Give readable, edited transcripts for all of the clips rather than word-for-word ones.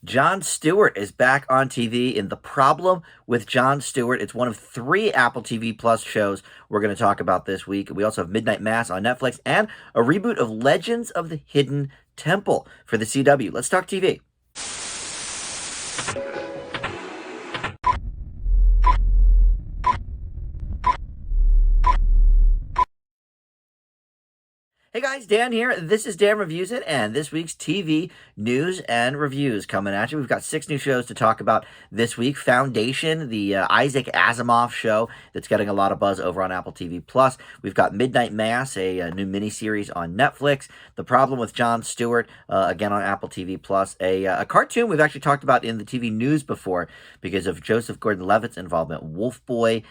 Jon Stewart is back on TV in The Problem with Jon Stewart. It's one of 3 Apple TV Plus shows we're going to talk about this week. We also have Midnight Mass on Netflix and a reboot of Legends of the Hidden Temple for the CW. Let's talk TV. Hey guys, Dan here. This is Dan Reviews It, and this week's TV news and reviews coming at you. We've got 6 new shows to talk about this week. Foundation, the Isaac Asimov show that's getting a lot of buzz over on Apple TV+. We've got Midnight Mass, a new miniseries on Netflix. The Problem with Jon Stewart, again on Apple TV+. A cartoon we've actually talked about in the TV news before because of Joseph Gordon-Levitt's involvement. Wolfboy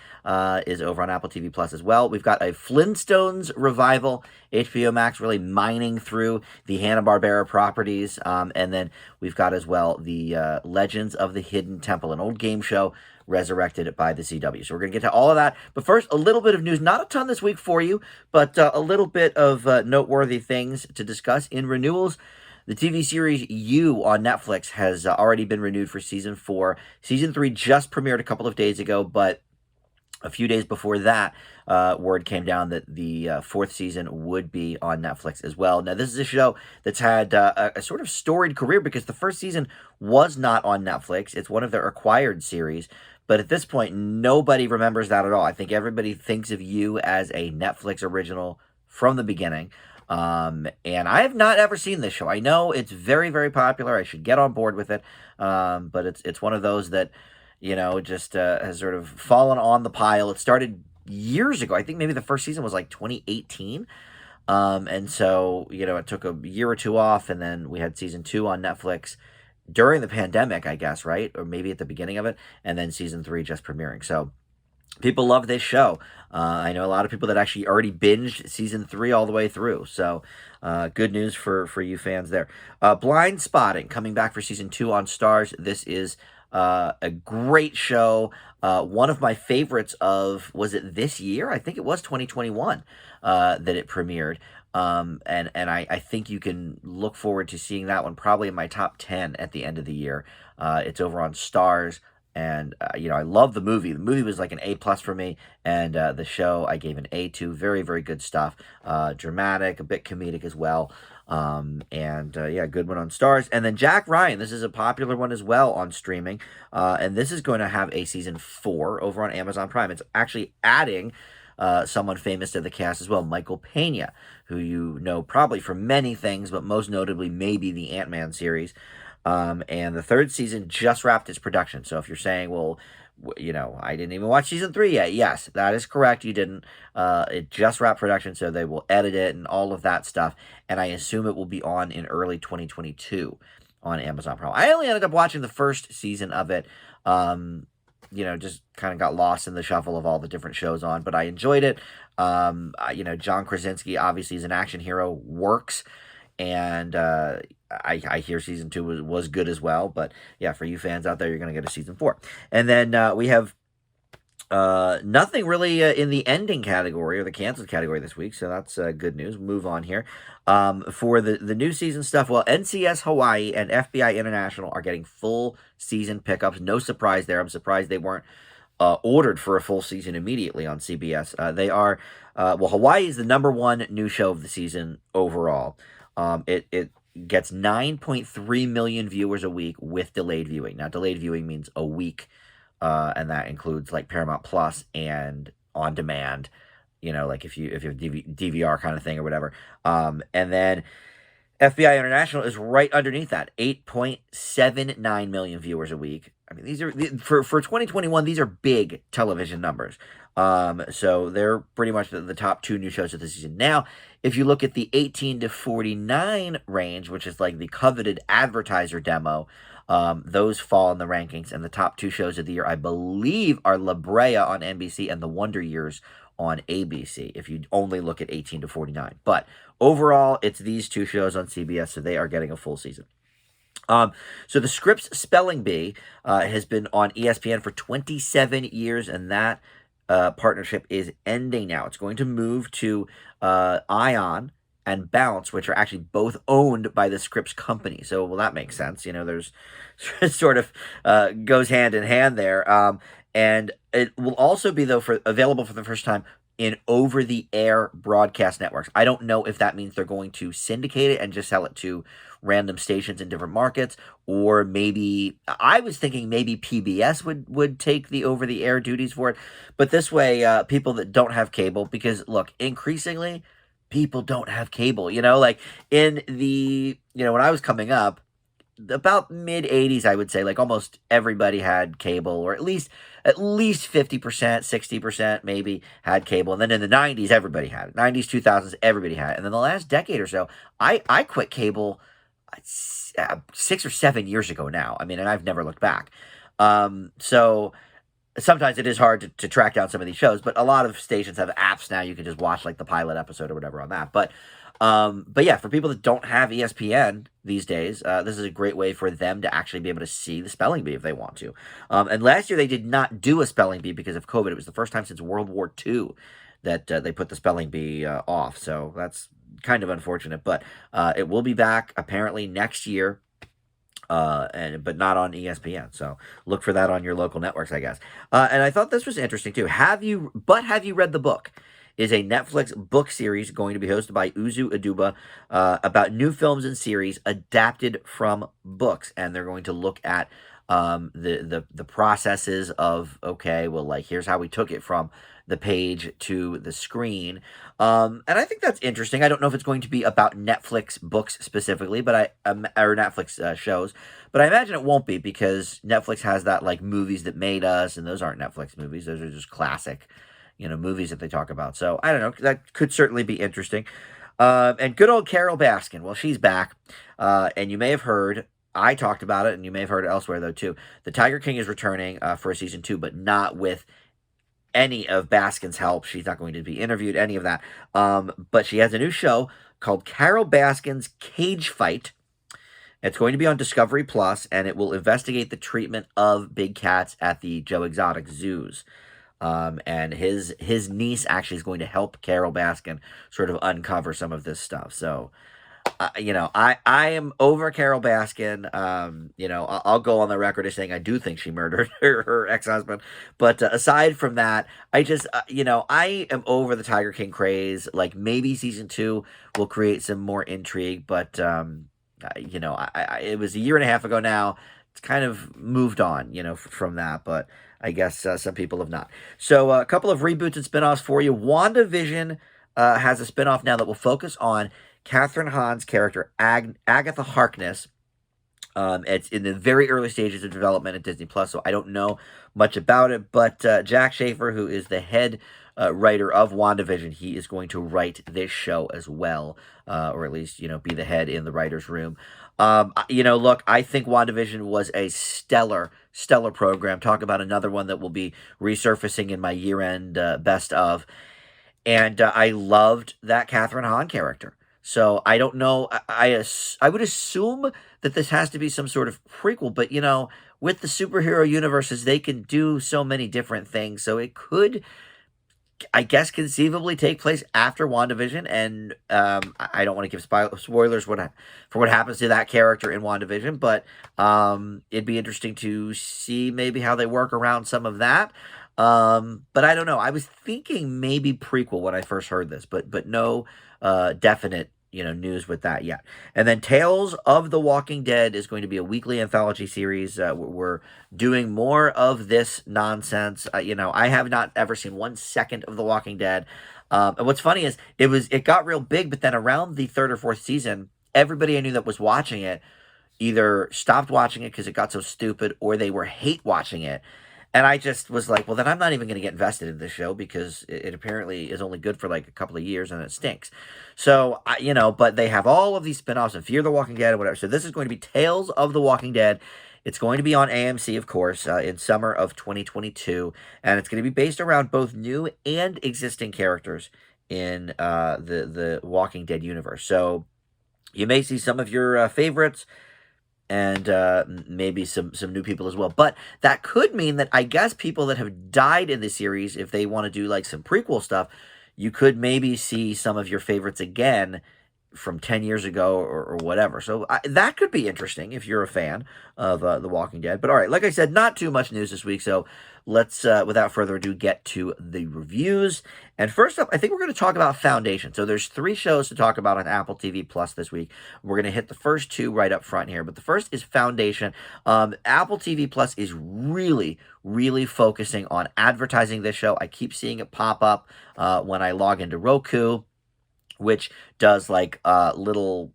is over on Apple TV+ as well. We've got a Flintstones revival, HBO Max really mining through the Hanna-Barbera properties. And then we've got as well the Legends of the Hidden Temple, an old game show resurrected by the CW. So we're going to get to all of that. But first, a little bit of news. Not a ton this week for you, but a little bit of noteworthy things to discuss in renewals. The TV series You on Netflix has already been renewed for Season 4. Season 3 just premiered a couple of days ago, but a few days before that, word came down that the 4th season would be on Netflix as well. Now, this is a show that's had a sort of storied career because the first season was not on Netflix. It's one of their acquired series. But at this point, nobody remembers that at all. I think everybody thinks of You as a Netflix original from the beginning. And I have not ever seen this show. I know it's very, very popular. I should get on board with it. But it's one of those that, just has sort of fallen on the pile. It started years ago. I think maybe the first season was like 2018. And so, it took a year or two off, and then we had Season 2 on Netflix during the pandemic, I guess, right? Or maybe at the beginning of it, and then Season 3 just premiering. So people love this show. I know a lot of people that actually already binged Season 3 all the way through. So good news for you fans there. Blind Spotting coming back for Season 2 on Starz. This is a great show. One of my favorites was it this year? I think it was 2021 that it premiered. And I think you can look forward to seeing that one probably in my top 10 at the end of the year. It's over on Starz. And, I love the movie. The movie was like an A+ for me. And the show I gave an A to. Very, very good stuff. Dramatic, a bit comedic as well. Good one on Starz. And then Jack Ryan. This is a popular one as well on streaming. And this is going to have a Season 4 over on Amazon Prime. It's actually adding someone famous to the cast as well, Michael Pena, who you know probably from many things, but most notably maybe the Ant-Man series. And the 3rd season just wrapped its production. So if you're saying, well, I didn't even watch Season 3 yet. Yes, that is correct. You didn't. It just wrapped production, so they will edit it and all of that stuff. And I assume it will be on in early 2022 on Amazon Prime. I only ended up watching the 1st season of it. Just kind of got lost in the shuffle of all the different shows on, but I enjoyed it. John Krasinski obviously is an action hero, works. And I hear Season 2 was good as well. But yeah, for you fans out there, you're going to get a Season 4. And then we have nothing really in the ending category or the canceled category this week. So that's good news. Move on here. For the new season stuff, well, NCS Hawaii and FBI International are getting full season pickups. No surprise there. I'm surprised they weren't ordered for a full season immediately on CBS. They are, Hawaii is the #1 new show of the season overall. It gets 9.3 million viewers a week with delayed viewing. Now, delayed viewing means a week, and that includes like Paramount Plus and on demand. Like if you have DVR kind of thing or whatever. And then FBI International is right underneath that, 8.79 million viewers a week. I mean, these are for 2021. These are big television numbers. So they're pretty much the top 2 new shows of the season. Now, if you look at the 18 to 49 range, which is like the coveted advertiser demo, those fall in the rankings. And the top 2 shows of the year, I believe, are La Brea on NBC and The Wonder Years on ABC, if you only look at 18 to 49. But overall, it's these 2 shows on CBS, so they are getting a full season. So the Scripps Spelling Bee has been on ESPN for 27 years, and that partnership is ending now. It's going to move to Ion and Bounce, which are actually both owned by the Scripps company. So, well, that makes sense. There's sort of goes hand in hand there. And it will also be, though, available for the first time in over-the-air broadcast networks. I don't know if that means they're going to syndicate it and just sell it to random stations in different markets, or maybe I was thinking maybe PBS would take the over-the-air duties for it. But this way, people that don't have cable, because look, increasingly people don't have cable. Like in the when I was coming up, about mid 80s, I would say, like almost everybody had cable, or at least 50%, 60% maybe had cable. And then in the 90s, everybody had it. 90s, 2000s, everybody had it. And then the last decade or so, I quit cable 6 or 7 years ago now. I mean, and I've never looked back. So sometimes it is hard to track down some of these shows, but a lot of stations have apps now. You can just watch like the pilot episode or whatever on that. But yeah, for people that don't have ESPN these days, this is a great way for them to actually be able to see the spelling bee if they want to. And last year they did not do a spelling bee because of COVID. It was the first time since World War II that they put the spelling bee off. So that's kind of unfortunate, but it will be back apparently next year. But not on ESPN. So look for that on your local networks, I guess. And I thought this was interesting too. Have you read the book? Is a Netflix book series going to be hosted by Uzu Aduba about new films and series adapted from books, and they're going to look at the processes of, okay, well, like here's how we took it from the page to the screen. And I think that's interesting. I don't know if it's going to be about Netflix books specifically, but or Netflix shows, but I imagine it won't be, because Netflix has that like Movies That Made Us, and those aren't Netflix movies. Those are just classic, movies that they talk about. So I don't know. That could certainly be interesting. And good old Carol Baskin. Well, she's back. And you may have heard, I talked about it, and you may have heard it elsewhere though too. The Tiger King is returning for a season 2, but not with any of Baskin's help. She's not going to be interviewed, any of that. But she has a new show called Carol Baskin's Cage Fight. It's going to be on Discovery Plus, and it will investigate the treatment of big cats at the Joe Exotic zoos. And his niece actually is going to help Carol Baskin sort of uncover some of this stuff. So, I am over Carol Baskin. I'll go on the record as saying I do think she murdered her ex-husband. But aside from that, I just, I am over the Tiger King craze. Like maybe season 2 will create some more intrigue. But, it was a year and a half ago now. It's kind of moved on, from that. But I guess some people have not. So a couple of reboots and spinoffs for you. WandaVision has a spinoff now that will focus on Catherine Hahn's character, Agatha Harkness. It's in the very early stages of development at Disney Plus, so I don't know much about it. But Jack Schaefer, who is the head writer of WandaVision, he is going to write this show as well, or at least, be the head in the writer's room. Look, I think WandaVision was a stellar program. Talk about another one that will be resurfacing in my year-end best of. And I loved that Catherine Hahn character. So I don't know. I would assume that this has to be some sort of prequel, but with the superhero universes, they can do so many different things. So it could, I guess, conceivably take place after WandaVision. And I don't want to give spoilers for what happens to that character in WandaVision, but it'd be interesting to see maybe how they work around some of that. But I don't know. I was thinking maybe prequel when I first heard this, but no definite news with that yet. And then Tales of the Walking Dead is going to be a weekly anthology series. We're doing more of this nonsense. I have not ever seen 1 second of The Walking Dead. And what's funny is it got real big, but then around the 3rd or 4th season, everybody I knew that was watching it either stopped watching it because it got so stupid, or they were hate watching it. And I just was like, well, then I'm not even going to get invested in this show, because it apparently is only good for like a couple of years and it stinks. So, but they have all of these spinoffs and Fear the Walking Dead and whatever. So this is going to be Tales of the Walking Dead. It's going to be on AMC, of course, in summer of 2022. And it's going to be based around both new and existing characters in the Walking Dead universe. So you may see some of your favorites, and maybe some new people as well. But that could mean that I guess people that have died in the series, if they want to do like some prequel stuff, you could maybe see some of your favorites again from 10 years ago or whatever. So that could be interesting if you're a fan of The Walking Dead. But all right, like I said, not too much news this week. So let's, without further ado, get to the reviews. And first up, I think we're going to talk about Foundation. So there's 3 shows to talk about on Apple TV Plus this week. We're going to hit the first 2 right up front here. But the first is Foundation. Apple TV Plus is really, really focusing on advertising this show. I keep seeing it pop up when I log into Roku, which does like little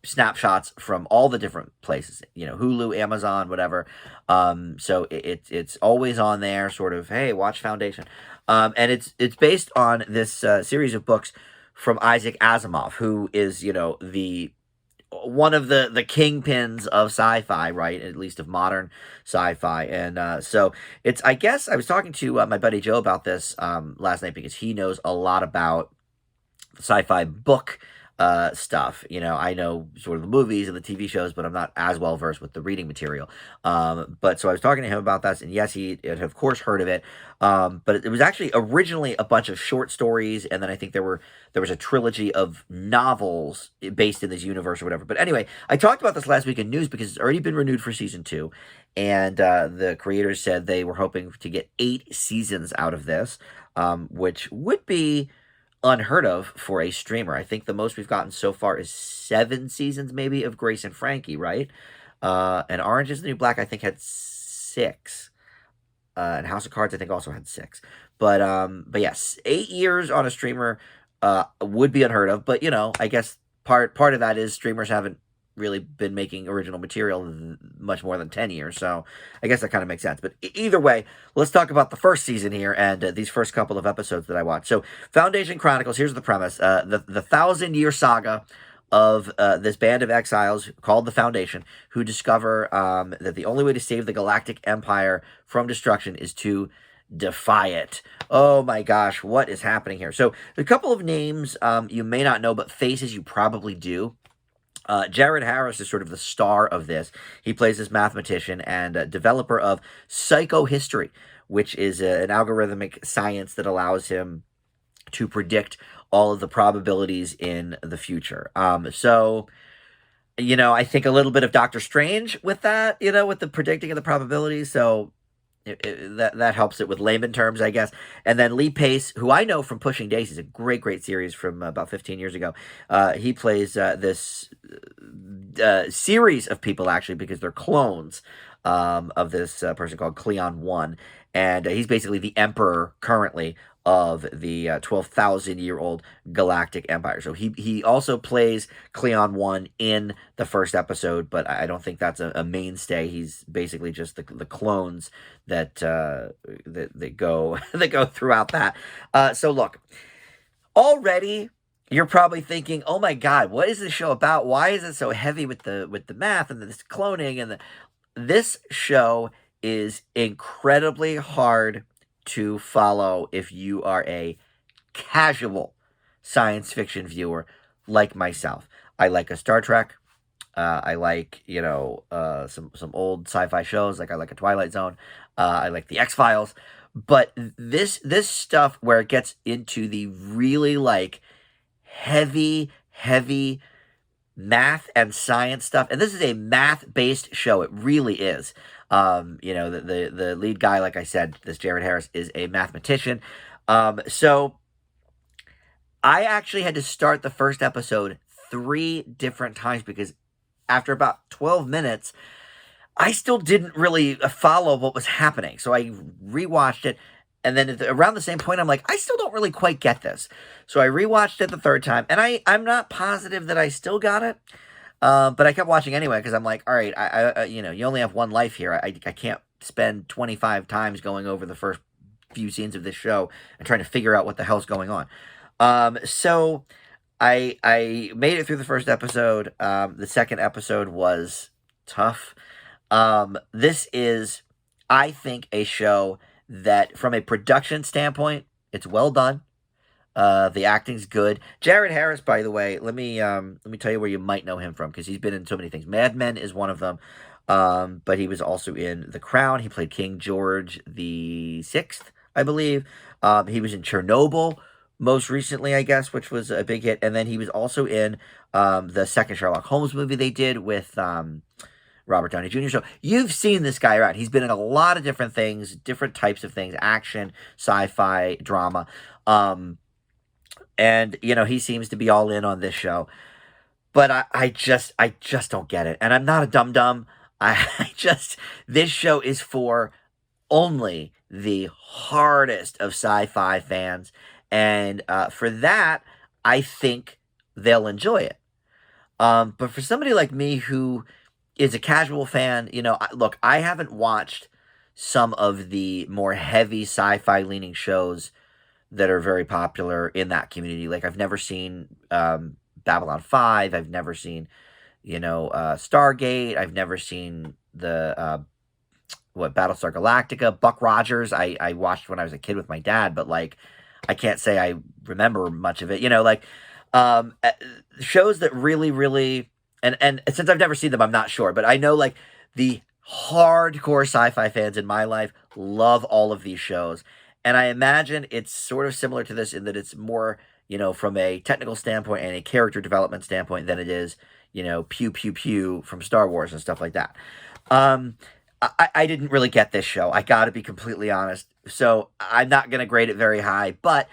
snapshots from all the different places, Hulu, Amazon, whatever. So it's always on there, sort of, hey, watch Foundation. And it's based on this series of books from Isaac Asimov, who is, the one of the kingpins of sci-fi, right? At least of modern sci-fi. And so it's, I guess, I was talking to my buddy Joe about this last night because he knows a lot about sci-fi book stuff. I know sort of the movies and the TV shows, but I'm not as well versed with the reading material. But so I was talking to him about that, and yes, he had of course heard of it. But it was actually originally a bunch of short stories, and then I think there was a trilogy of novels based in this universe or whatever. But anyway, I talked about this last week in news because it's already been renewed for season 2, and the creators said they were hoping to get 8 seasons out of this, which would be unheard of for a streamer. I think the most we've gotten so far is 7 seasons maybe of Grace and Frankie, right? And Orange is the New Black I think had 6. And House of Cards I think also had 6. But yes, 8 years on a streamer would be unheard of, but I guess part of that is streamers haven't really been making original material much more than 10 years, so I guess that kind of makes sense. But either way, let's talk about the first season here and these first couple of episodes that I watched. So Foundation Chronicles, here's the premise. The 1,000-year saga of this band of exiles called the Foundation, who discover that the only way to save the galactic empire from destruction is to defy it. Oh my gosh, what is happening here? So a couple of names you may not know, but faces you probably do. Jared Harris is sort of the star of this. He plays this mathematician and developer of psychohistory, which is an algorithmic science that allows him to predict all of the probabilities in the future. So I think a little bit of Doctor Strange with that, with the predicting of the probabilities. So that helps it with layman terms, I guess. And then Lee Pace, who I know from Pushing Daisies, a great series from about 15 years ago. He plays this series of people, actually, because they're clones of this person called Cleon 1. And he's basically the emperor currently of the 12,000-year-old galactic empire. So he also plays Cleon 1 in the first episode, but I don't think that's a mainstay. He's basically just the clones that go that go throughout that. So look, already you're probably thinking, "Oh my God, what is this show about? Why is it so heavy with the math and this cloning and this show is incredibly hard to follow if you are a casual science fiction viewer like myself. I like a Star Trek. I like, some old sci-fi shows. Like I like a Twilight Zone. I like the X-Files. But this stuff where it gets into the really heavy math and science stuff, and this is a math-based show. It really is. The lead guy, like I said, this Jared Harris, is a mathematician. So I actually had to start the first episode 3 different times because after about 12 minutes, I still didn't really follow what was happening. So I rewatched it. And then around the same point, I'm like, I still don't really quite get this. So I rewatched it the 3rd time. And I'm not positive that I still got it. But I kept watching anyway because I'm like, all right, you only have one life here. I can't spend 25 times going over the first few scenes of this show and trying to figure out what the hell's going on. So I made it through the first episode. The second episode was tough. This is, I think, a show that, from a production standpoint, it's well done. The acting's good. Jared Harris, by the way, let me tell you where you might know him from because he's been in so many things. Mad Men is one of them, but he was also in The Crown. He played King George the VI, I believe. He was in Chernobyl most recently, I guess, which was a big hit. And then he was also in the second Sherlock Holmes movie they did with Robert Downey Jr. So you've seen this guy around. He's been in a lot of different things, different types of things, action, sci-fi, drama. And, he seems to be all in on this show. But I just don't get it. And I'm not a dum-dum. This show is for only the hardest of sci-fi fans. And for that, I think they'll enjoy it. But for somebody like me who is a casual fan, look, I haven't watched some of the more heavy sci-fi leaning shows that are very popular in that community. Like I've never seen Babylon 5. I've never seen, Stargate. I've never seen the Battlestar Galactica. Buck Rogers, I watched when I was a kid with my dad, but like I can't say I remember much of it. Shows that really, really, and since I've never seen them, I'm not sure, but I know like the hardcore sci-fi fans in my life love all of these shows. And I imagine it's sort of similar to this in that it's more, from a technical standpoint and a character development standpoint than it is, pew, pew, pew from Star Wars and stuff like that. I didn't really get this show. I got to be completely honest. So I'm not going to grade it very high, but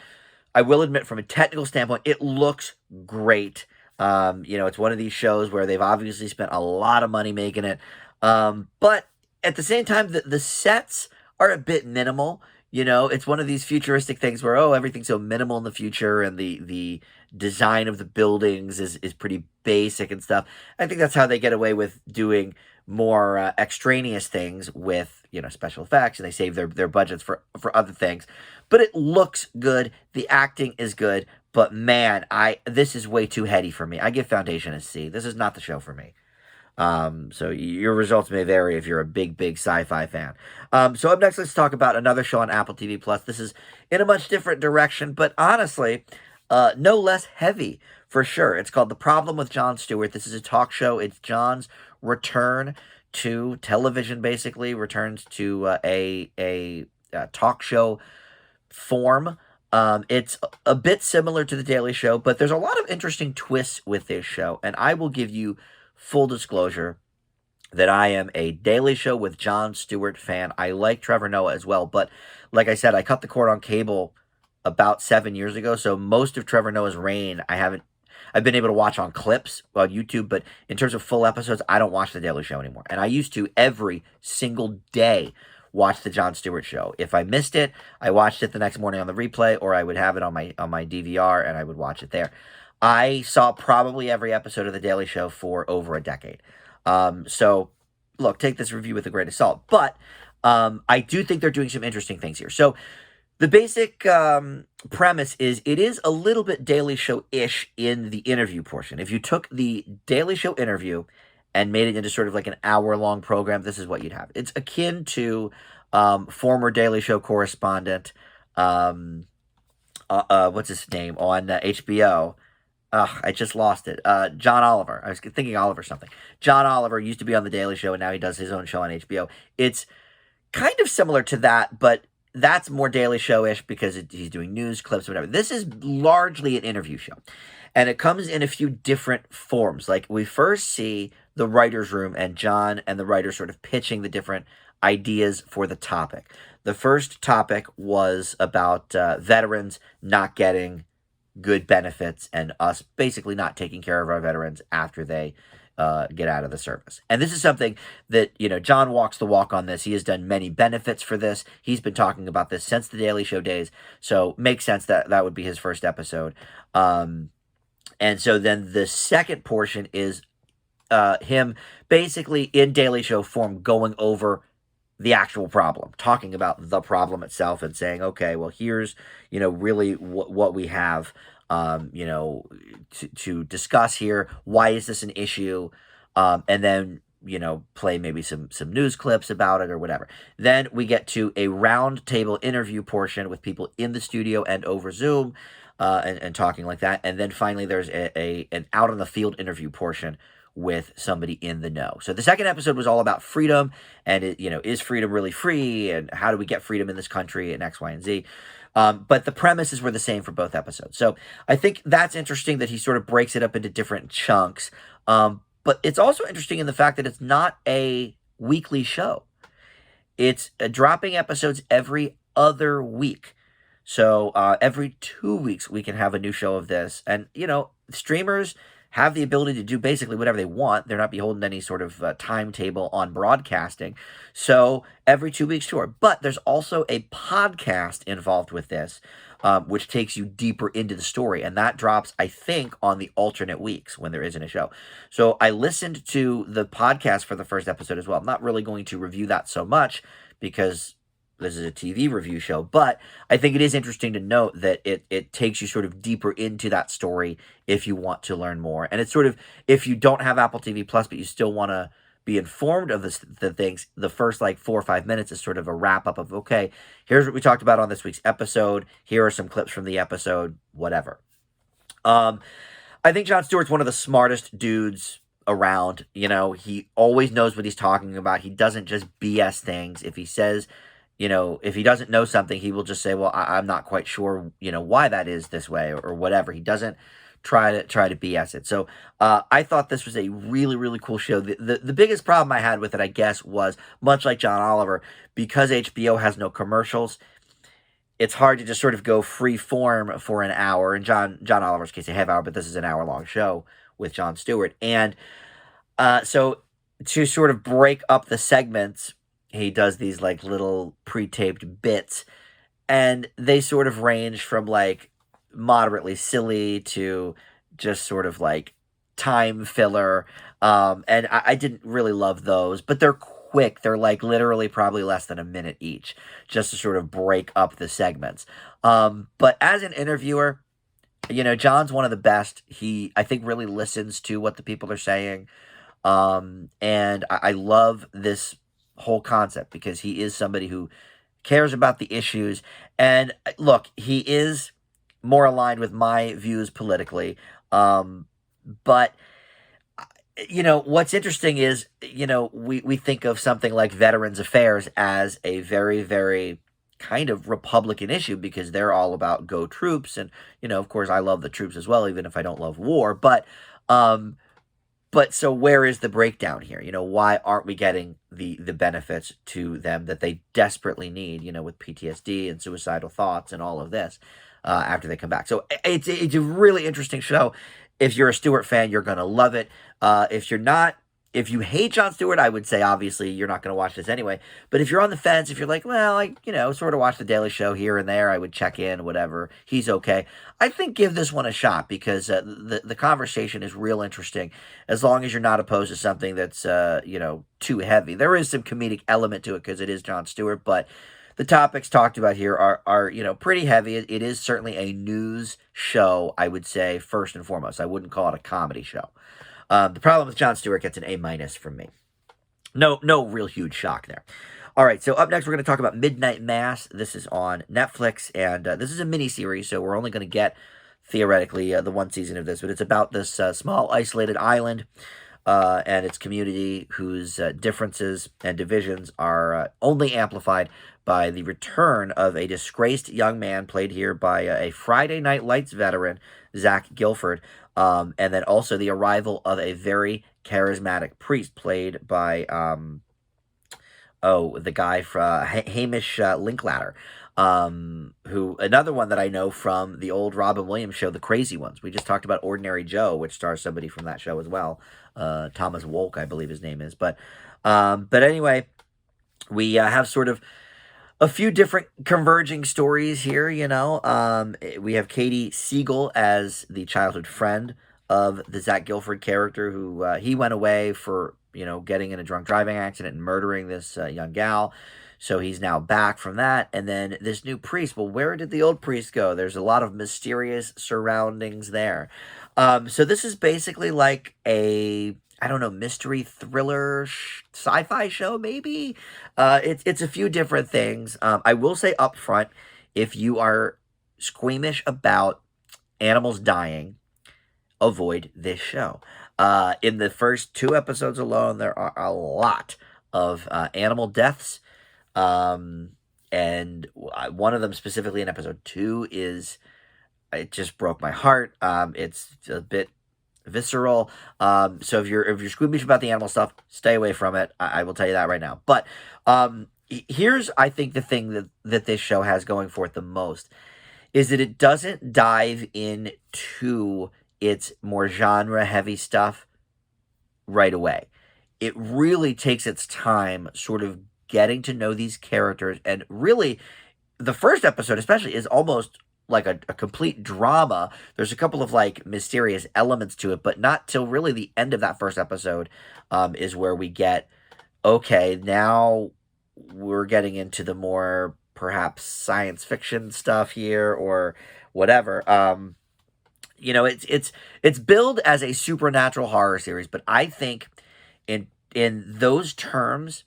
I will admit from a technical standpoint, it looks great. It's one of these shows where they've obviously spent a lot of money making it. But at the same time, the sets are a bit minimal. It's one of these futuristic things where, everything's so minimal in the future and the design of the buildings is pretty basic and stuff. I think that's how they get away with doing more extraneous things with, special effects, and they save their budgets for other things. But it looks good. The acting is good. But man, this is way too heady for me. I give Foundation a C. This is not the show for me. So your results may vary if you're a big sci-fi fan. So up next, let's talk about another show on Apple TV Plus. This is in a much different direction, but honestly, no less heavy for sure. It's called The Problem with Jon Stewart. This is a talk show. It's Jon's return to television, basically returns to a talk show form. It's a bit similar to The Daily Show, but there's a lot of interesting twists with this show, and I will give you full disclosure that I am a Daily Show with Jon Stewart fan. I like Trevor Noah as well, but like I said, I cut the cord on cable about 7 years ago, so most of Trevor Noah's reign, I've been able to watch on clips on YouTube, but in terms of full episodes, I don't watch The Daily Show anymore. And I used to every single day watch the Jon Stewart show. If I missed it, I watched it the next morning on the replay, or I would have it on my DVR and I would watch it there. I saw probably every episode of The Daily Show for over a decade. So, look, take this review with a grain of salt. But I do think they're doing some interesting things here. So, the basic premise is it is a little bit Daily Show-ish in the interview portion. If you took the Daily Show interview and made it into sort of like an hour-long program, this is what you'd have. It's akin to former Daily Show correspondent, what's his name, on HBO. I just lost it. John Oliver. I was thinking Oliver something. John Oliver used to be on The Daily Show, and now he does his own show on HBO. It's kind of similar to that, but that's more Daily Show-ish because he's doing news clips or whatever. This is largely an interview show, and it comes in a few different forms. Like, we first see the writer's room and John and the writer sort of pitching the different ideas for the topic. The first topic was about veterans not getting good benefits and us basically not taking care of our veterans after they get out of the service. And this is something that, John walks the walk on this. He has done many benefits for this. He's been talking about this since the Daily Show days. So makes sense that that would be his first episode. And so then the second portion is him basically in Daily Show form going over the actual problem, talking about the problem itself and saying, okay, well, here's, really what we have, to discuss here. Why is this an issue? And then, play maybe some news clips about it or whatever. Then we get to a round table interview portion with people in the studio and over Zoom, and talking like that. And then finally there's an out on the field interview portion with somebody in the know. So the second episode was all about freedom and, is freedom really free? And how do we get freedom in this country and X, Y, and Z? But the premises were the same for both episodes. So I think that's interesting that he sort of breaks it up into different chunks. But it's also interesting in the fact that it's not a weekly show. It's dropping episodes every other week. So every 2 weeks we can have a new show of this. And, streamers have the ability to do basically whatever they want. They're not beholden to any sort of timetable on broadcasting. So every 2 weeks, sure. But there's also a podcast involved with this, which takes you deeper into the story. And that drops, I think, on the alternate weeks when there isn't a show. So I listened to the podcast for the first episode as well. I'm not really going to review that so much because this is a TV review show, but I think it is interesting to note that it takes you sort of deeper into that story if you want to learn more. And it's sort of, if you don't have Apple TV Plus, but you still want to be informed of the things, the first like 4 or 5 minutes is sort of a wrap up of, okay, here's what we talked about on this week's episode. Here are some clips from the episode, whatever. I think Jon Stewart's one of the smartest dudes around. He always knows what he's talking about. He doesn't just BS things. If he says, if he doesn't know something, he will just say, well, I'm not quite sure, why that is this way or whatever. He doesn't try to BS it. So I thought this was a really, really cool show. The biggest problem I had with it, I guess, was much like John Oliver, because HBO has no commercials, it's hard to just sort of go free form for an hour. In John Oliver's case, a half hour, but this is an hour-long show with Jon Stewart. And so to sort of break up the segments, he does these like little pre-taped bits, and they sort of range from like moderately silly to just sort of like time filler. And I didn't really love those, but they're quick. They're like literally probably less than a minute each, just to sort of break up the segments. But as an interviewer, John's one of the best. He, I think, really listens to what the people are saying. And I love this whole concept because he is somebody who cares about the issues. And look, he is more aligned with my views politically. But what's interesting is, we think of something like Veterans Affairs as a very, very kind of Republican issue because they're all about go troops. And, of course, I love the troops as well, even if I don't love war. But so where is the breakdown here? Why aren't we getting the benefits to them that they desperately need, with PTSD and suicidal thoughts and all of this after they come back? So it's a really interesting show. If you're a Stewart fan, you're going to love it. If you're not, if you hate Jon Stewart, I would say, obviously, you're not going to watch this anyway. But if you're on the fence, if you're like, well, I, sort of watch The Daily Show here and there, I would check in, whatever, he's okay. I think give this one a shot because the conversation is real interesting as long as you're not opposed to something that's, too heavy. There is some comedic element to it because it is Jon Stewart, but the topics talked about here are pretty heavy. It is certainly a news show, I would say, first and foremost. I wouldn't call it a comedy show. The problem with Jon Stewart gets an A- from me. No real huge shock there. All right, so up next we're going to talk about Midnight Mass. This is on Netflix, and this is a miniseries, so we're only going to get, theoretically, the one season of this, but it's about this small, isolated island and its community whose differences and divisions are only amplified by the return of a disgraced young man played here by a Friday Night Lights veteran, Zach Gilford, and then also the arrival of a very charismatic priest played by, the guy from Hamish Linklater, who, another one that I know from the old Robin Williams show, The Crazy Ones. We just talked about Ordinary Joe, which stars somebody from that show as well. Thomas Wolk, I believe his name is. But anyway, we have sort of a few different converging stories here, We have Katie Siegel as the childhood friend of the Zach Gilford character who he went away for, getting in a drunk driving accident and murdering this young gal. So he's now back from that. And then this new priest, well, where did the old priest go? There's a lot of mysterious surroundings there. So this is basically like a, I don't know, mystery thriller sci-fi show, maybe? It's a few different things. I will say up front, if you are squeamish about animals dying, avoid this show. In the first 2 episodes alone, there are a lot of animal deaths. and one of them specifically in episode 2 is, it just broke my heart. It's a bit visceral. So if you're squeamish about the animal stuff, stay away from it. I will tell you that right now. But here's, I think, the thing that this show has going for it the most is that it doesn't dive into its more genre heavy stuff right away. It really takes its time sort of getting to know these characters, and really the first episode especially is almost like a complete drama. There's a couple of like mysterious elements to it, but not till really the end of that first episode is where we get, okay, now we're getting into the more perhaps science fiction stuff here or whatever. It's billed as a supernatural horror series, but I think in those terms,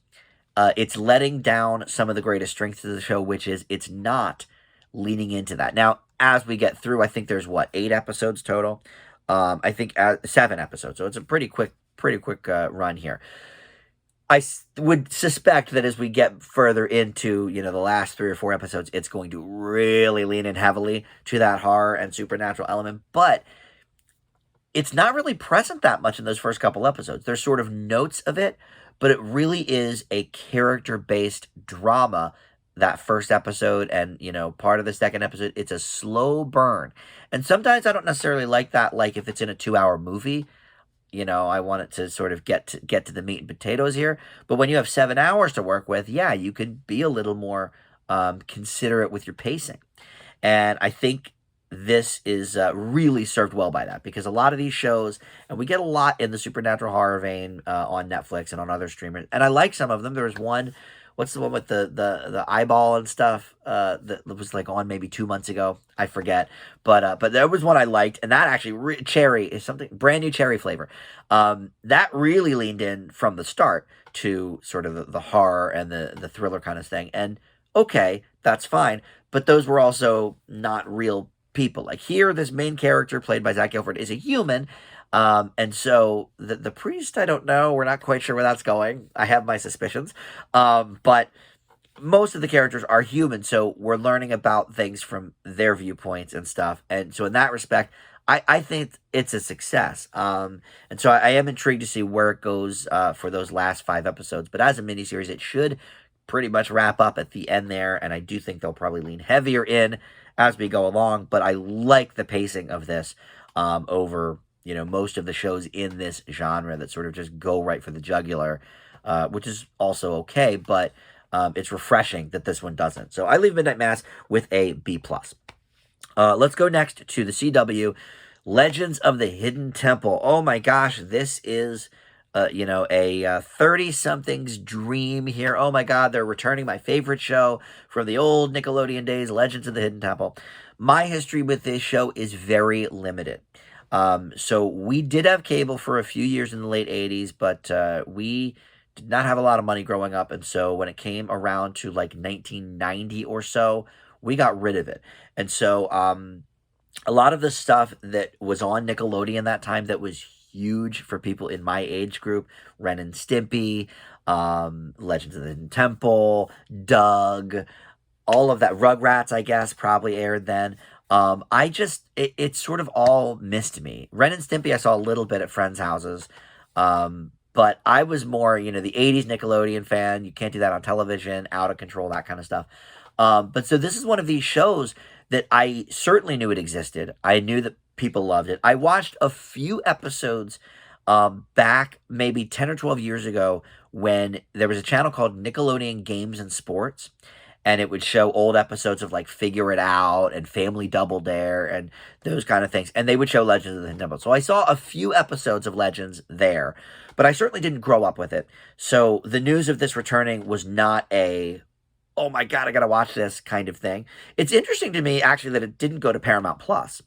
it's letting down some of the greatest strengths of the show, which is it's not leaning into that. Now, as we get through, I think there's 8 episodes total. I think 7 episodes, so it's a pretty quick run here. I would suspect that as we get further into, the last 3 or 4 episodes, it's going to really lean in heavily to that horror and supernatural element, but it's not really present that much in those first couple episodes. There's sort of notes of it, but it really is a character-based drama. That first episode and, part of the second episode, it's a slow burn. And sometimes I don't necessarily like that, like if it's in a 2-hour movie, I want it to sort of get to the meat and potatoes here. But when you have 7 hours to work with, yeah, you can be a little more considerate with your pacing. And I think this is really served well by that, because a lot of these shows, and we get a lot in the supernatural horror vein on Netflix and on other streamers, and I like some of them. There was one, what's the one with the eyeball and stuff that was like on maybe 2 months ago? I forget, but there was one I liked, and that actually cherry is something brand new, cherry flavor. That really leaned in from the start to sort of the horror and the thriller kind of thing. And okay, that's fine, but those were also not real people. Like here, this main character played by Zach Gilford is a human. And so the priest, I don't know. We're not quite sure where that's going. I have my suspicions. But most of the characters are human, so we're learning about things from their viewpoints and stuff. And so in that respect, I think it's a success. And so I am intrigued to see where it goes for those last 5 episodes. But as a miniseries, it should pretty much wrap up at the end there. And I do think they'll probably lean heavier in as we go along. But I like the pacing of this over most of the shows in this genre that sort of just go right for the jugular, which is also okay, but it's refreshing that this one doesn't. So I leave Midnight Mass with a B+. Let's go next to the CW, Legends of the Hidden Temple. Oh my gosh, this is a 30-something's dream here. Oh my God, they're returning my favorite show from the old Nickelodeon days, Legends of the Hidden Temple. My history with this show is very limited. So we did have cable for a few years in the late 80s, but we did not have a lot of money growing up. And so when it came around to like 1990 or so, we got rid of it. And so a lot of the stuff that was on Nickelodeon that time that was huge for people in my age group, Ren and Stimpy, Legends of the Hidden Temple, Doug, all of that, Rugrats, I guess, probably aired then. It sort of all missed me. Ren and Stimpy I saw a little bit at friends' houses, but I was more, the 80s Nickelodeon fan. You can't do that on television, out of control, that kind of stuff. But so this is one of these shows that I certainly knew it existed. I knew that people loved it. I watched a few episodes back maybe 10 or 12 years ago when there was a channel called Nickelodeon Games and Sports, and it would show old episodes of like Figure It Out and Family Double Dare and those kind of things. And they would show Legends of the Hidden Temple. So I saw a few episodes of Legends there, but I certainly didn't grow up with it. So the news of this returning was not a, oh my God, I got to watch this kind of thing. It's interesting to me actually that it didn't go to Paramount Plus,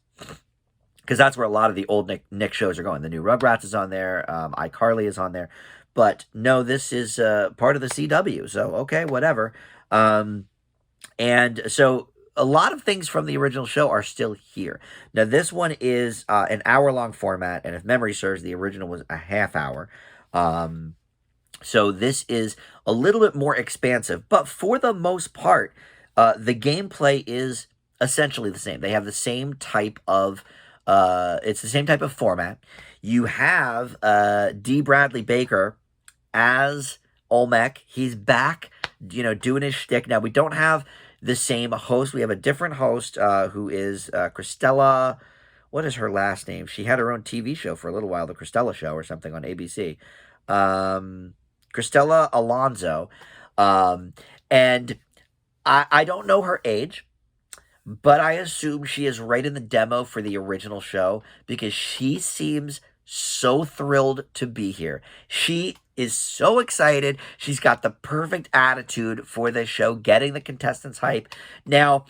because that's where a lot of the old Nick shows are going. The new Rugrats is on there. iCarly is on there. But no, this is part of the CW. So, okay, whatever. And so a lot of things from the original show are still here. Now, this one is an hour-long format, and if memory serves, the original was a half hour. So this is a little bit more expansive, but for the most part, the gameplay is essentially the same. They have the same type of it's the same type of format. You have D. Bradley Baker as Olmec. He's back, doing his shtick. Now we don't have the same host. We have a different host who is Christella. What is her last name? She had her own TV show for a little while, the Christella Show or something on ABC. Christella Alonso. And I don't know her age, but I assume she is right in the demo for the original show because she seems so thrilled to be here. She is so excited. She's got the perfect attitude for this show, getting the contestants hype. Now,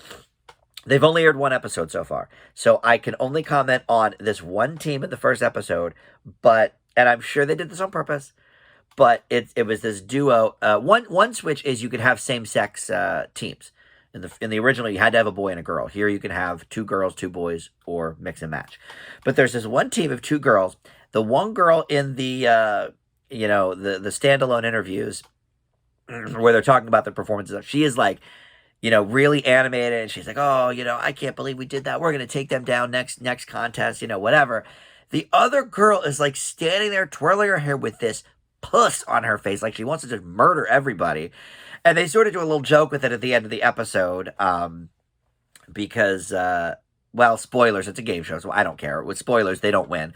they've only aired one episode so far, so I can only comment on this one team in the first episode, and I'm sure they did this on purpose, but it was this duo. One switch is you could have same-sex teams. In the original, you had to have a boy and a girl. Here you can have 2 girls, 2 boys, or mix and match. But there's this one team of 2 girls. The one girl in the the standalone interviews where they're talking about the performances, she is like, really animated. And she's like, oh, I can't believe we did that. We're going to take them down next contest, whatever. The other girl is like standing there twirling her hair with this puss on her face, like she wants to just murder everybody. And they sort of do a little joke with it at the end of the episode, because, spoilers, it's a game show, so I don't care. With spoilers, they don't win.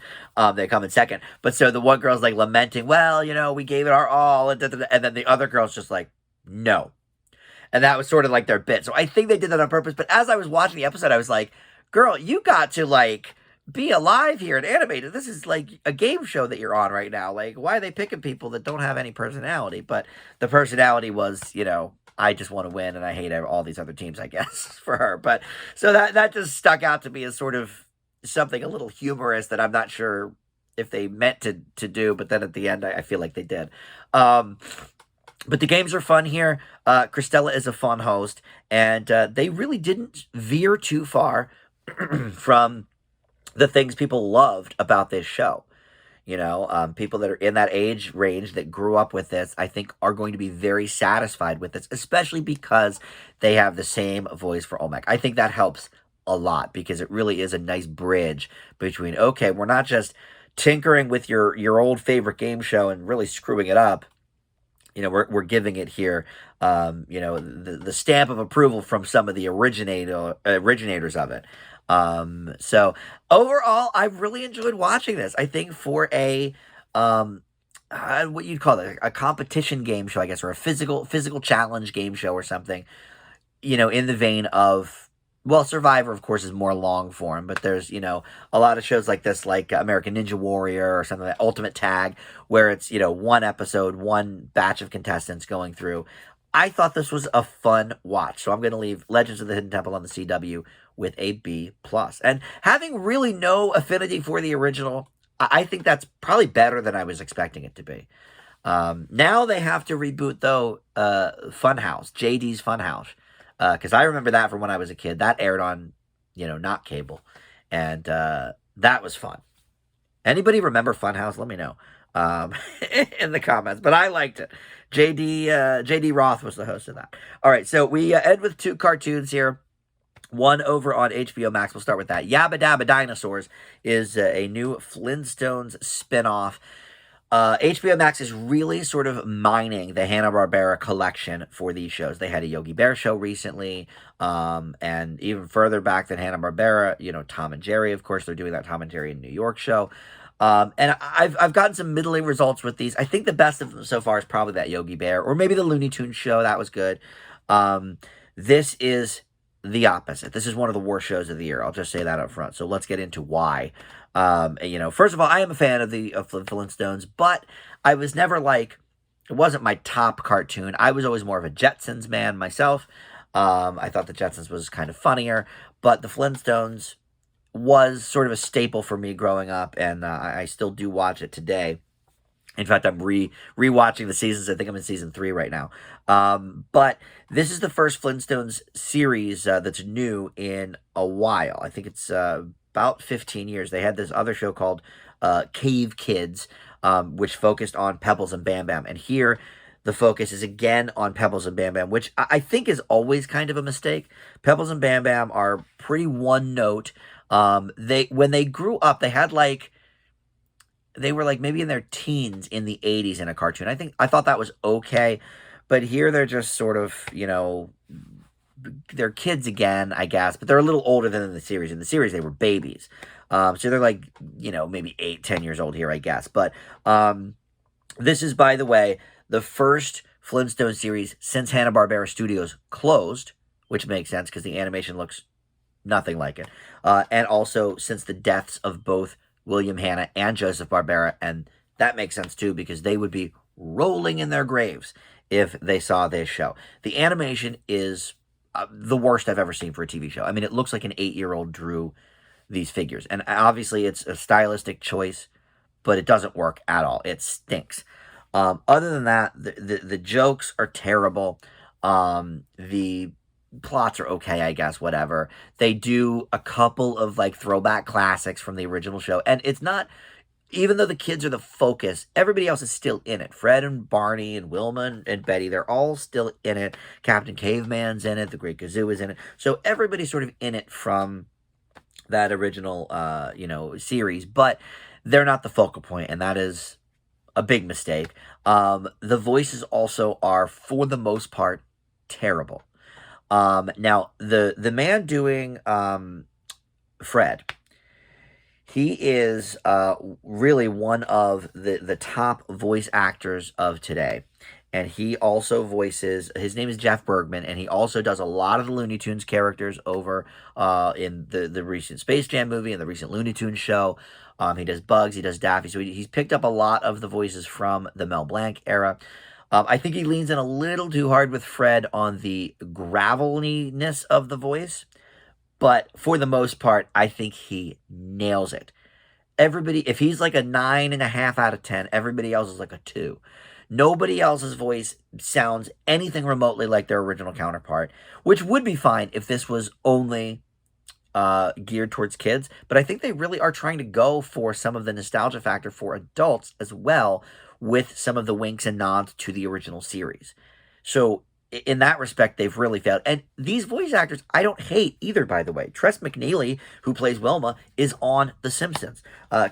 They come in second. But so the one girl's like lamenting, we gave it our all, and then the other girl's just like, no. And that was sort of like their bit. So I think they did that on purpose. But as I was watching the episode, I was like, girl, you got to, be alive here and animated. This is like a game show that you're on right now. Like, why are they picking people that don't have any personality? But the personality was, I just want to win and I hate all these other teams, I guess, for her. But so that just stuck out to me as sort of something a little humorous that I'm not sure if they meant to do. But then at the end, I feel like they did. But the games are fun here. Christella is a fun host. And they really didn't veer too far from the things people loved about this show. People that are in that age range that grew up with this, I think are going to be very satisfied with this, especially because they have the same voice for Olmec. I think that helps a lot because it really is a nice bridge between, okay, we're not just tinkering with your old favorite game show and really screwing it up. We're giving it here, the stamp of approval from some of the originators of it. So overall, I really enjoyed watching this. I think for a, what you'd call it, a competition game show, I guess, or a physical challenge game show or something, in the vein of, Survivor, of course, is more long form, but there's, a lot of shows like this, like American Ninja Warrior or something like Ultimate Tag, where it's, one episode, one batch of contestants going through. I thought this was a fun watch, so I'm going to leave Legends of the Hidden Temple on the CW with a B+. And having really no affinity for the original, I think that's probably better than I was expecting it to be. Now they have to reboot, though, Funhouse, JD's Funhouse, because I remember that from when I was a kid. That aired on, not cable, and that was fun. Anybody remember Funhouse? Let me know in the comments, but I liked it. JD Roth was the host of that. All right, so we end with 2 cartoons here. One over on HBO Max. We'll start with that. Yabba-Dabba Dinosaurs is a new Flintstones spinoff. HBO Max is really sort of mining the Hanna-Barbera collection for these shows. They had a Yogi Bear show recently, and even further back than Hanna-Barbera, Tom and Jerry, of course, they're doing that Tom and Jerry in New York show. And I've gotten some middling results with these. I think the best of them so far is probably that Yogi Bear, or maybe the Looney Tunes show. That was good. This is the opposite. This is one of the worst shows of the year. I'll just say that up front. So let's get into why. First of all, I am a fan of the Flintstones, but I was never it wasn't my top cartoon. I was always more of a Jetsons man myself. I thought the Jetsons was kind of funnier, but the Flintstones was sort of a staple for me growing up, and I still do watch it today. In fact, I'm rewatching the seasons. I think I'm in season 3 right now. But this is the first Flintstones series that's new in a while. I think it's about 15 years. They had this other show called Cave Kids which focused on Pebbles and Bam Bam. And here, the focus is again on Pebbles and Bam Bam, which I think is always kind of a mistake. Pebbles and Bam Bam are pretty one note. When they grew up, they were like maybe in their teens in the 80s in a cartoon. I thought that was okay, but here they're just sort of, they're kids again, I guess, but they're a little older than in the series. In the series, they were babies. So they're like, maybe 8, 10 years old here, I guess. But this is, by the way, the first Flintstone series since Hanna-Barbera Studios closed, which makes sense because the animation looks nothing like it. And also since the deaths of both William Hanna and Joseph Barbera, and that makes sense too because they would be rolling in their graves if they saw this show. The animation is the worst I've ever seen for a TV show. I mean, it looks like an 8-year-old drew these figures, and obviously it's a stylistic choice, but it doesn't work at all. It stinks. Other than that, the jokes are terrible. The plots are okay, I guess, whatever. They do a couple of like throwback classics from the original show, and it's not, even though the kids are the focus, everybody else is still in it. Fred and Barney and Wilma and Betty, they're all still in it. Captain Caveman's in it. The Great Gazoo is in it. So everybody's sort of in it from that original, series, but they're not the focal point, and that is a big mistake. The voices also are, for the most part, terrible. Now, the man doing Fred, he is really one of the top voice actors of today. And he also voices, his name is Jeff Bergman, and he also does a lot of the Looney Tunes characters over in the recent Space Jam movie and the recent Looney Tunes show. He does Bugs, he does Daffy, so he's picked up a lot of the voices from the Mel Blanc era. I think he leans in a little too hard with Fred on the graveliness of the voice, but for the most part, I think he nails it. Everybody, if he's like a 9.5 out of 10, everybody else is like a 2. Nobody else's voice sounds anything remotely like their original counterpart, which would be fine if this was only geared towards kids. But I think they really are trying to go for some of the nostalgia factor for adults as well, with some of the winks and nods to the original series. So in that respect, they've really failed. And these voice actors, I don't hate either, by the way. Tress MacNeille, who plays Wilma, is on The Simpsons.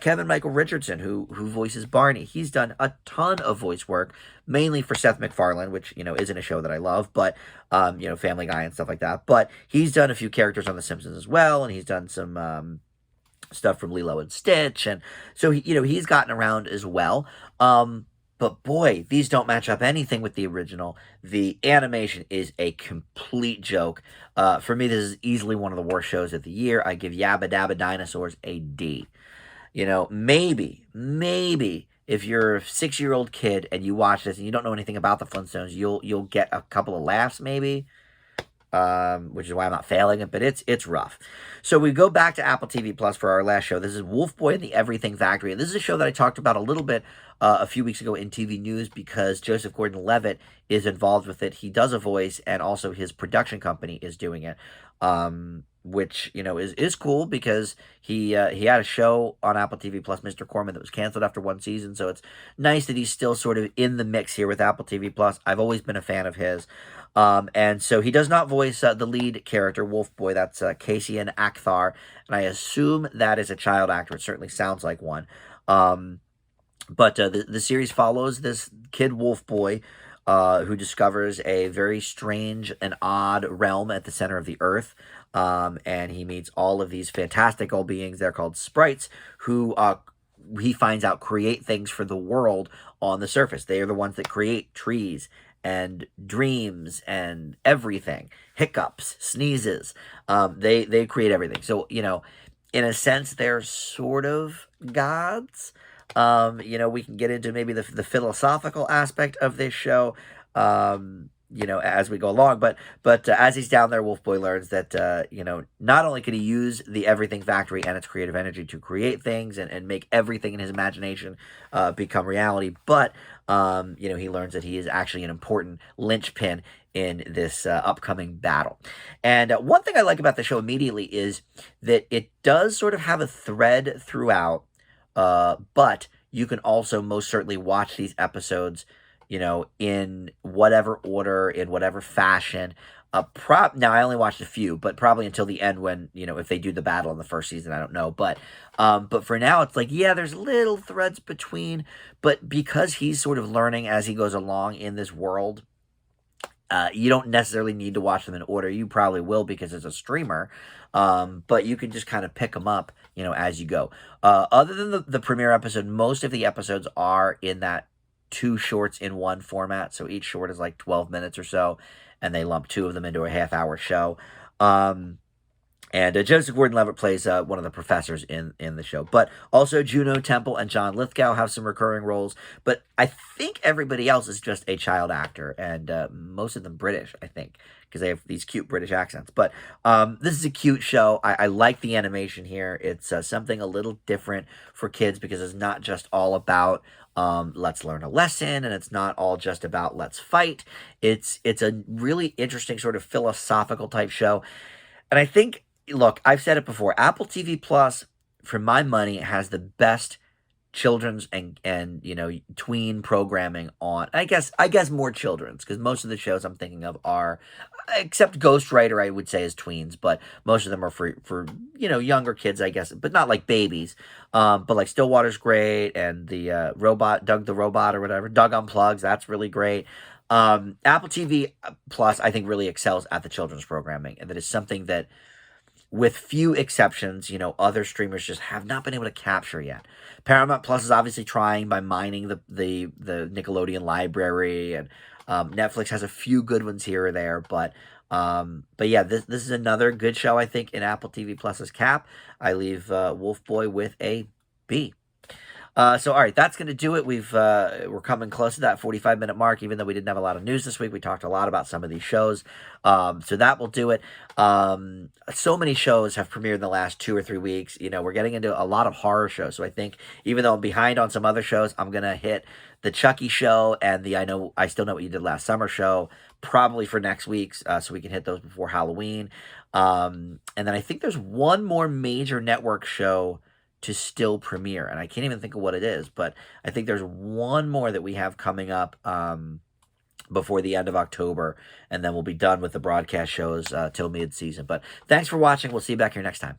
Kevin Michael Richardson, who voices Barney, he's done a ton of voice work, mainly for Seth MacFarlane, which, isn't a show that I love, but, Family Guy and stuff like that. But he's done a few characters on The Simpsons as well, and he's done some stuff from Lilo and Stitch, and so, he's gotten around as well. But boy, these don't match up anything with the original. The animation is a complete joke. For me, this is easily one of the worst shows of the year. I give Yabba-Dabba Dinosaurs a D. Maybe if you're a 6-year-old kid and you watch this and you don't know anything about the Flintstones, you'll get a couple of laughs maybe. Which is why I'm not failing it, but it's rough. So we go back to Apple TV Plus for our last show. This is Wolfboy and the Everything Factory. And this is a show that I talked about a little bit a few weeks ago in TV News because Joseph Gordon-Levitt is involved with it. He does a voice, and also his production company is doing it, which, is cool because he had a show on Apple TV Plus, Mr. Corman, that was canceled after one season. So it's nice that he's still sort of in the mix here with Apple TV Plus. I've always been a fan of his. And so he does not voice the lead character, Wolfboy. That's Casey and Akhtar, and I assume that is a child actor. It certainly sounds like one. But the series follows this kid Wolfboy who discovers a very strange and odd realm at the center of the earth. And he meets all of these fantastical beings. They're called sprites, who he finds out create things for the world on the surface. They are the ones that create trees and dreams and everything, hiccups, sneezes. They create everything. So, in a sense, they're sort of gods. We can get into maybe the philosophical aspect of this show, as we go along. But as he's down there, Wolfboy learns that, not only could he use the Everything Factory and its creative energy to create things and make everything in his imagination become reality, but, he learns that he is actually an important linchpin in this upcoming battle. And one thing I like about the show immediately is that it does sort of have a thread throughout, but you can also most certainly watch these episodes, in whatever order, in whatever fashion. Now I only watched a few, but probably until the end when, if they do the battle in the first season, I don't know. But for now it's like, yeah, there's little threads between, but because he's sort of learning as he goes along in this world, you don't necessarily need to watch them in order. You probably will because it's a streamer, but you can just kind of pick them up, as you go. Other than the premiere episode, most of the episodes are in that two shorts in one format. So each short is like 12 minutes or so, and they lump two of them into a half-hour show. And Joseph Gordon-Levitt plays one of the professors in the show. But also Juno Temple and John Lithgow have some recurring roles. But I think everybody else is just a child actor, and most of them British, I think, because they have these cute British accents. But this is a cute show. I like the animation here. It's something a little different for kids because it's not just all about let's learn a lesson, and it's not all just about let's fight. It's a really interesting sort of philosophical type show. And I think, look, I've said it before, Apple TV Plus, for my money, has the best children's and tween programming on. I guess more children's, because most of the shows I'm thinking of are, except Ghostwriter, I would say is tweens, but most of them are for younger kids, I guess, but not like babies. But like Stillwater's great, and the robot, Doug the Robot or whatever, Doug Unplugs, that's really great. Apple TV Plus, I think, really excels at the children's programming, and that is something that, with few exceptions, other streamers just have not been able to capture yet. Paramount Plus is obviously trying by mining the Nickelodeon library, and Netflix has a few good ones here or there, but yeah, this is another good show, I think, in Apple TV Plus's cap. I leave Wolfboy with a B. So, all right, that's going to do it. We're coming close to that 45-minute mark, even though we didn't have a lot of news this week. We talked a lot about some of these shows. So that will do it. So many shows have premiered in the last 2 or 3 weeks. We're getting into a lot of horror shows. So I think, even though I'm behind on some other shows, I'm going to hit the Chucky show and the I Still Know What You Did Last Summer show, probably for next week's, so we can hit those before Halloween. And then I think there's one more major network show to still premiere, and I can't even think of what it is, but I think there's one more that we have coming up before the end of October, and then we'll be done with the broadcast shows till mid-season. But thanks for watching. We'll see you back here next time.